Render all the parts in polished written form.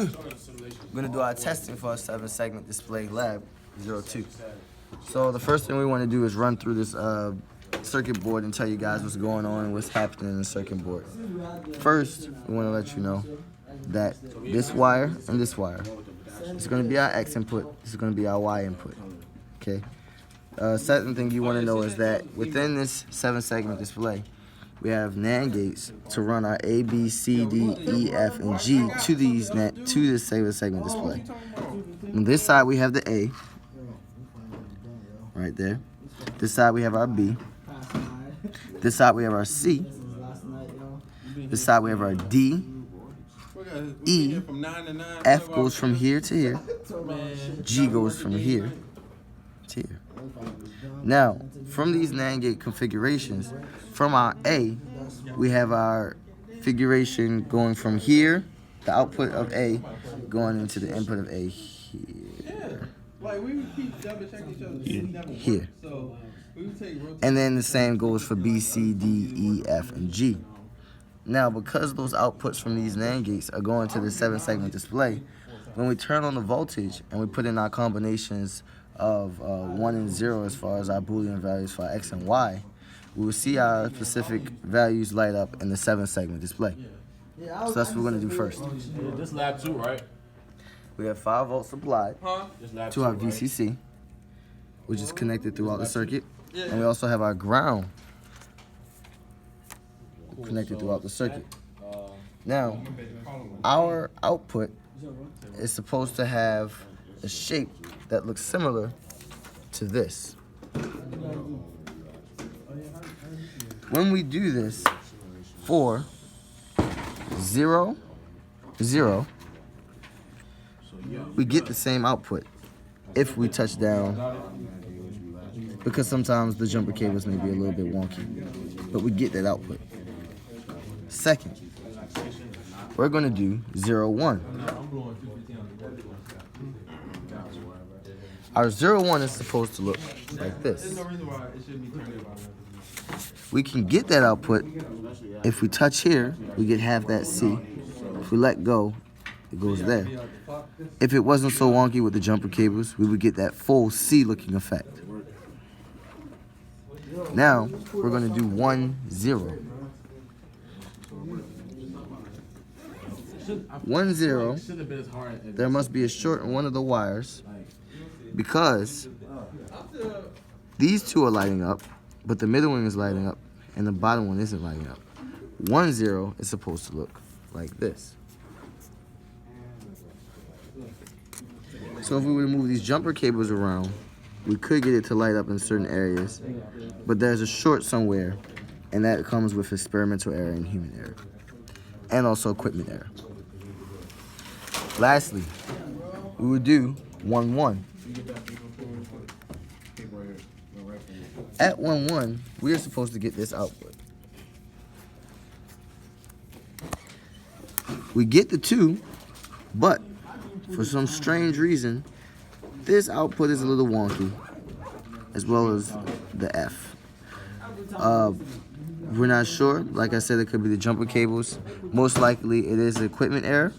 We're going to do our testing for our 7-segment display lab 02. So the first thing we want to do is run through this circuit board and tell you guys what's going on and what's happening in the circuit board. First, we want to let you know that this wire and this wire, this is going to be our X input, this is going to be our Y input. Okay. Second thing you want to know is that within this 7-segment display, we have NAND gates to run our A, B, C, D, E, F, and G to this 7-segment display. On this side we have the A, right there. This side we have our B. This side we have our C. This side we have our D. E. F goes from here to here. G goes from here to here. Now, from these NAND gate configurations, from our A, we have our configuration going from here, the output of A, going into the input of A here. Here. And then the same goes for B, C, D, E, F, and G. Now, because those outputs from these NAND gates are going to the 7-segment display, when we turn on the voltage and we put in our combinations of 1 and 0 as far as our Boolean values for X and Y, we will see our specific values light up in the 7-segment display. So that's what we're going to do first. This lab 2, right? We have 5 volts supplied to our VCC, which is connected throughout the circuit. And we also have our ground connected throughout the circuit. Now, our output is supposed to have a shape that looks similar to this. When we do this for 0, 0, we get the same output if we touch down, because sometimes the jumper cables may be a little bit wonky, but we get that output. Second, we're going to do 0, 1. Our 0, 1 is supposed to look like this. We can get that output if we touch here, we get half that C. If we let go, it goes there. If it wasn't so wonky with the jumper cables, we would get that full C looking effect. Now, we're going to do 1, 0. 1, 0, there must be a short in one of the wires because these two are lighting up, but the middle one is lighting up and the bottom one isn't lighting up. 1, 0 is supposed to look like this. So if we were to move these jumper cables around, we could get it to light up in certain areas, but there's a short somewhere, and that comes with experimental error and human error, and also equipment error. Lastly, we would do 1, 1. At 1, 1, we are supposed to get this output. We get the 2, but for some strange reason, this output is a little wonky, as well as the F. We're not sure. Like I said, it could be the jumper cables. Most likely, it is an equipment error,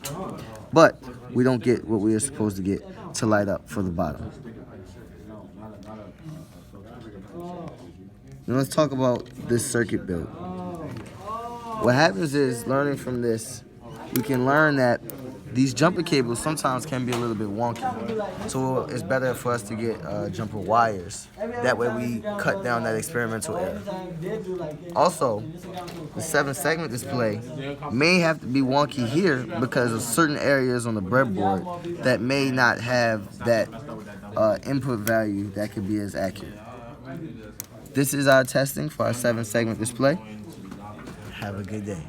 but we don't get what we are supposed to get to light up for the bottom. Now let's talk about this circuit build. What happens is, learning from this, we can learn that these jumper cables sometimes can be a little bit wonky. So it's better for us to get jumper wires. That way we cut down that experimental error. Also, the 7-segment display may have to be wonky here because of certain areas on the breadboard that may not have that input value that could be as accurate. This is our testing for our 7-segment display. Have a good day.